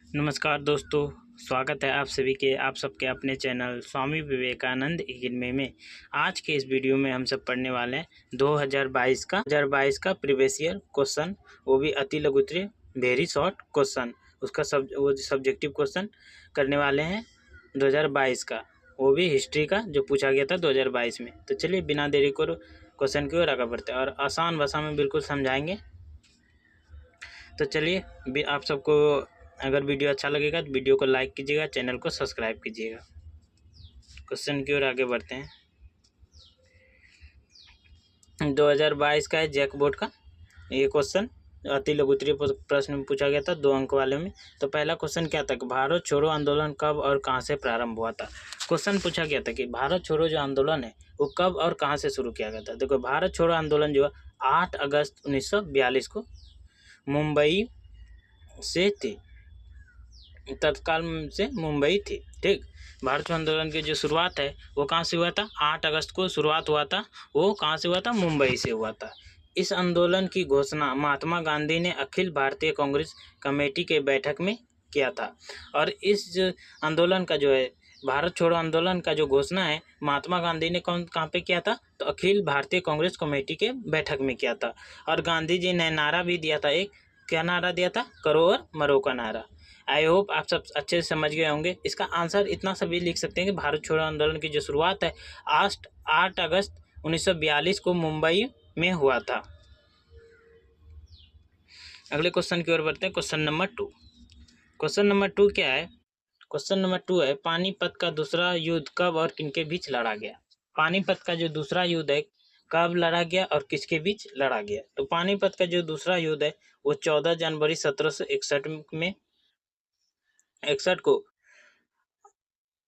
नमस्कार दोस्तों, स्वागत है आप सबके अपने चैनल स्वामी विवेकानंद एकेडमी में। आज के इस वीडियो में हम सब पढ़ने वाले हैं 2022 का प्रीवियस ईयर क्वेश्चन, वो भी अति लघु उत्तरीय वेरी शॉर्ट क्वेश्चन। उसका सब्जेक्टिव क्वेश्चन करने वाले हैं 2022 का, वो भी हिस्ट्री का जो पूछा गया था 2022 में। तो चलिए बिना देरी को क्वेश्चन की ओर आगे बढ़ते हैं और आसान भाषा में बिल्कुल समझाएंगे। तो चलिए, आप सबको अगर वीडियो अच्छा लगेगा तो वीडियो को लाइक कीजिएगा, चैनल को सब्सक्राइब कीजिएगा। क्वेश्चन की ओर आगे बढ़ते हैं। 2022 का है जैकबोर्ड का ये क्वेश्चन, अति लघु उत्तरीय प्रश्न में पूछा गया था 2 अंक वाले में। तो पहला क्वेश्चन क्या था कि भारत छोड़ो आंदोलन कब और कहां से प्रारंभ हुआ था। क्वेश्चन पूछा गया था कि भारत छोड़ो जो आंदोलन है वो कब और कहां से शुरू किया गया था। देखो, भारत छोड़ो आंदोलन जो 8 अगस्त 1942 को मुंबई से थी, तत्काल से मुंबई थी। ठीक, भारत छोड़ो आंदोलन की जो शुरुआत है वो कहाँ से हुआ था? 8 अगस्त को शुरुआत हुआ था। वो कहाँ से हुआ था? मुंबई से हुआ था। इस आंदोलन की घोषणा महात्मा गांधी ने अखिल भारतीय कांग्रेस कमेटी के बैठक में किया था। और इस आंदोलन का जो है, भारत छोड़ो आंदोलन का जो घोषणा है महात्मा गांधी ने कहाँ पे किया था? तो अखिल भारतीय कांग्रेस कमेटी के बैठक में किया था। और गांधी जी ने नारा भी दिया था, एक क्या नारा दिया था? करो और मरो का नारा। आई होप आप सब अच्छे से समझ गए होंगे। इसका आंसर इतना सभी लिख सकते हैं कि भारत छोड़ो आंदोलन की जो शुरुआत है 8 अगस्त 1942 को मुंबई में हुआ था। अगले क्वेश्चन की ओर बढ़ते हैं। Question number 2। क्वेश्चन नंबर 2 क्या है? क्वेश्चन नंबर 2 है पानीपत का दूसरा युद्ध कब और किनके बीच लड़ा गया। पानीपत का जो दूसरा युद्ध है कब लड़ा गया और किसके बीच लड़ा गया। तो पानीपत का जो दूसरा युद्ध है वो 14 जनवरी 1761 में 61 को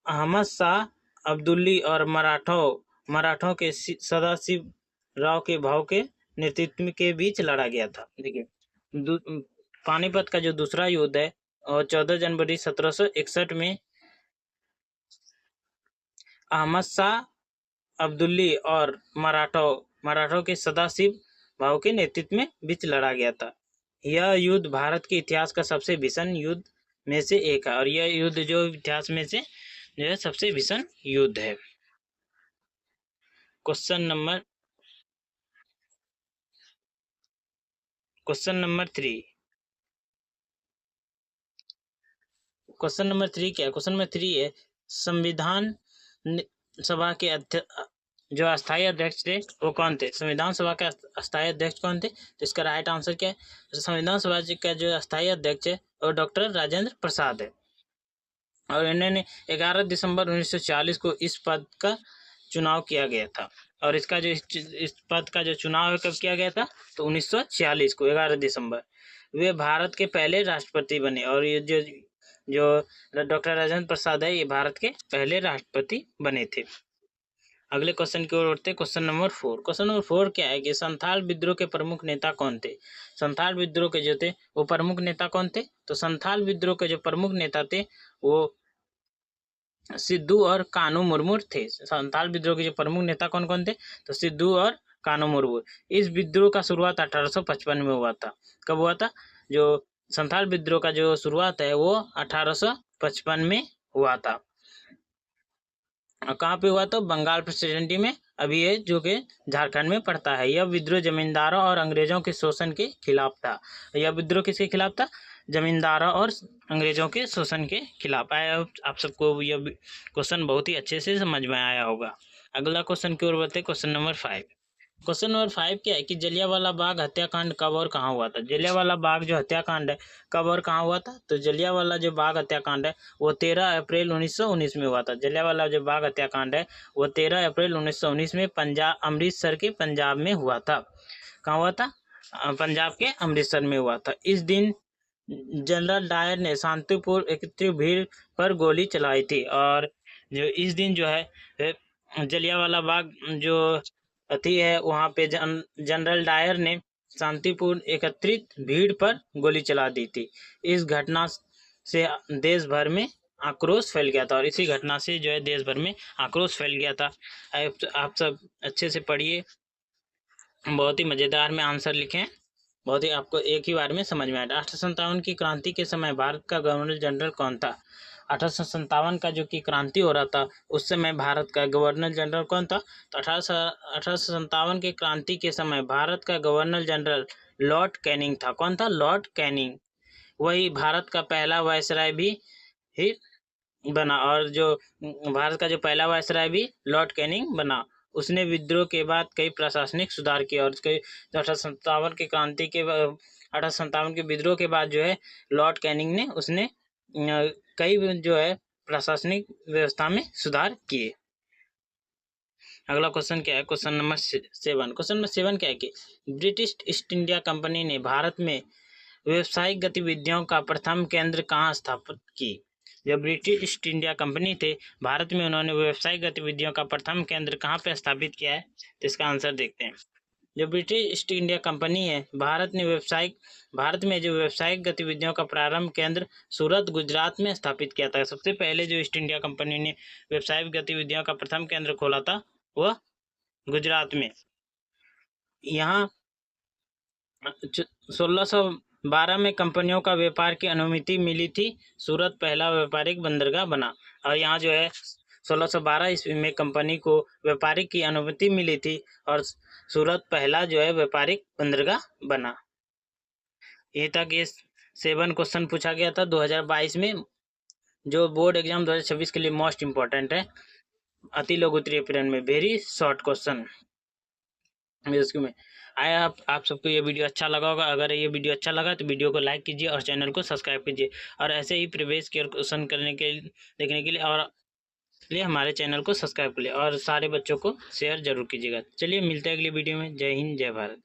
अहमद शाह अब्दुल्ली और मराठों के सदाशिव राव के भाव के नेतृत्व के बीच लड़ा गया था। देखिए, पानीपत का जो दूसरा युद्ध है और 14 जनवरी 1761 में अहमद शाह अब्दुल्ली और मराठों के सदाशिव भाव के नेतृत्व में बीच लड़ा गया था। यह युद्ध भारत के इतिहास का सबसे भीषण युद्ध में से एक है और यह युद्ध जो इतिहास में से जो है सबसे भीषण युद्ध है। Question number 3। क्वेश्चन नंबर 3 क्या है? क्वेश्चन नंबर 3 है संविधान सभा के जो अस्थायी अध्यक्ष थे वो कौन थे? संविधान सभा के अस्थायी अध्यक्ष कौन थे? तो इसका राइट आंसर क्या है? संविधान सभा का जो अस्थायी अध्यक्ष है वो डॉक्टर राजेंद्र प्रसाद है। और इन्होंने 11 दिसंबर 1940 को इस पद का चुनाव किया गया था। और इसका जो इस पद का जो चुनाव है कब किया गया था? तो 1946 को 11 दिसंबर। वे भारत के पहले राष्ट्रपति बने और ये जो डॉक्टर राजेंद्र प्रसाद है ये भारत के पहले राष्ट्रपति बने थे। अगले क्वेश्चन की ओर उठते। Question number 4। क्वेश्चन नंबर 4 क्या है कि संथाल विद्रोह के प्रमुख नेता कौन थे? संथाल विद्रोह के जो थे वो प्रमुख नेता कौन थे? तो संथाल विद्रोह के जो प्रमुख नेता थे वो सिद्धू और कानू मुर्मू थे। संथाल विद्रोह के जो प्रमुख नेता कौन कौन थे? तो सिद्धू और कानू मुर्मू। इस विद्रोह का शुरुआत 1855 में हुआ था। कब हुआ था? जो संथाल विद्रोह का जो शुरुआत है वो 1855 में हुआ था। कहाँ पे हुआ? तो बंगाल प्रेसिडेंसी में, अभी ये जो कि झारखंड में पड़ता है। यह विद्रोह जमींदारों और अंग्रेजों के शोषण के खिलाफ था। यह विद्रोह किसके खिलाफ था? जमींदारों और अंग्रेजों के शोषण के खिलाफ। आप सबको यह क्वेश्चन बहुत ही अच्छे से समझ में आया होगा। अगला क्वेश्चन की ओर बढ़ते। Question number 5। क्वेश्चन नंबर 5 क्या है कि जलियांवाला बाग हत्याकांड कब और कहाँ हुआ था? जलियांवाला बाग जो हत्याकांड है कब और कहाँ हुआ था? तो जलियांवाला जो बाग हत्याकांड है वो 13 अप्रैल 1919 में हुआ था। जलियांवाला जो बाग हत्याकांड है वो 13 अप्रैल 1919 में अमृतसर के पंजाब में हुआ था। कहाँ हुआ था? पंजाब के अमृतसर में हुआ था। इस दिन जनरल डायर ने शांतिपूर्ण एकत्रित भीड़ पर गोली चलाई थी। और जो इस दिन जो है जलियांवाला बाग जो अति है वहाँ पे जनरल डायर ने शांतिपूर्ण एकत्रित भीड़ पर गोली चला दी थी। इस घटना से देश भर में आक्रोश फैल गया था और इसी घटना से जो है देश भर में आक्रोश फैल गया था। आप सब अच्छे से पढ़िए, बहुत ही मज़ेदार में आंसर लिखें। बहुत ही आपको एक ही बार में समझ में आया। 1857 की क्रांति के समय भारत का गवर्नर जनरल कौन था? 1857 का जो कि क्रांति हो रहा था उस समय भारत का गवर्नर जनरल कौन था? तो 1857 के क्रांति के समय भारत का गवर्नर जनरल लॉर्ड कैनिंग था। कौन था? Lord Canning. वही भारत का पहला वायसराय भी ही बना, और जो भारत का जो पहला वायसराय भी लॉर्ड कैनिंग बना। उसने विद्रोह के बाद कई प्रशासनिक सुधार किए, और कई 1857 की क्रांति के 1857 के विद्रोह के बाद जो है लॉर्ड कैनिंग ने उसने कई जो है प्रशासनिक व्यवस्था में सुधार किए। अगला क्वेश्चन क्या है? Question number 7। क्वेश्चन नंबर 7 क्या है कि ब्रिटिश ईस्ट इंडिया कंपनी ने भारत में व्यावसायिक गतिविधियों का प्रथम केंद्र कहाँ स्थापित की? जब ब्रिटिश ईस्ट इंडिया कंपनी थे भारत में, उन्होंने व्यावसायिक गतिविधियों का प्रथम केंद्र कहाँ पे स्थापित किया है? तो इसका आंसर देखते हैं। जो ब्रिटिश ईस्ट इंडिया कंपनी है भारत में जो व्यावसायिक गतिविधियों का प्रारंभ केंद्र सूरत गुजरात में स्थापित किया था। सबसे पहले जो ईस्ट इंडिया कंपनी ने व्यावसायिक गतिविधियों का प्रथम केंद्र खोला था वह गुजरात में। यहाँ 1612 में कंपनियों का व्यापार की अनुमति मिली थी। सूरत पहला व्यापारिक बंदरगाह बना। और यहाँ जो है 1612 ईस्वी में कंपनी को व्यापारिक की अनुमति मिली थी और सूरत पहला जो है व्यापारिक बंदरगाह बना। ये तक ये 7 क्वेश्चन पूछा गया था 2022 में, जो बोर्ड एग्जाम 2026 के लिए मोस्ट इंपॉर्टेंट है। अति लघु उत्तरीय पीरियड में वेरी शॉर्ट क्वेश्चन में आया। आप सबको ये वीडियो अच्छा लगा होगा। अगर ये वीडियो अच्छा लगा तो वीडियो को लाइक कीजिए और चैनल को सब्सक्राइब कीजिए, और ऐसे ही प्रीवियस ईयर क्वेश्चन देखने के लिए और लिए हमारे चैनल को सब्सक्राइब करिए और सारे बच्चों को शेयर जरूर कीजिएगा। चलिए मिलते हैं अगली वीडियो में। जय हिंद, जय भारत।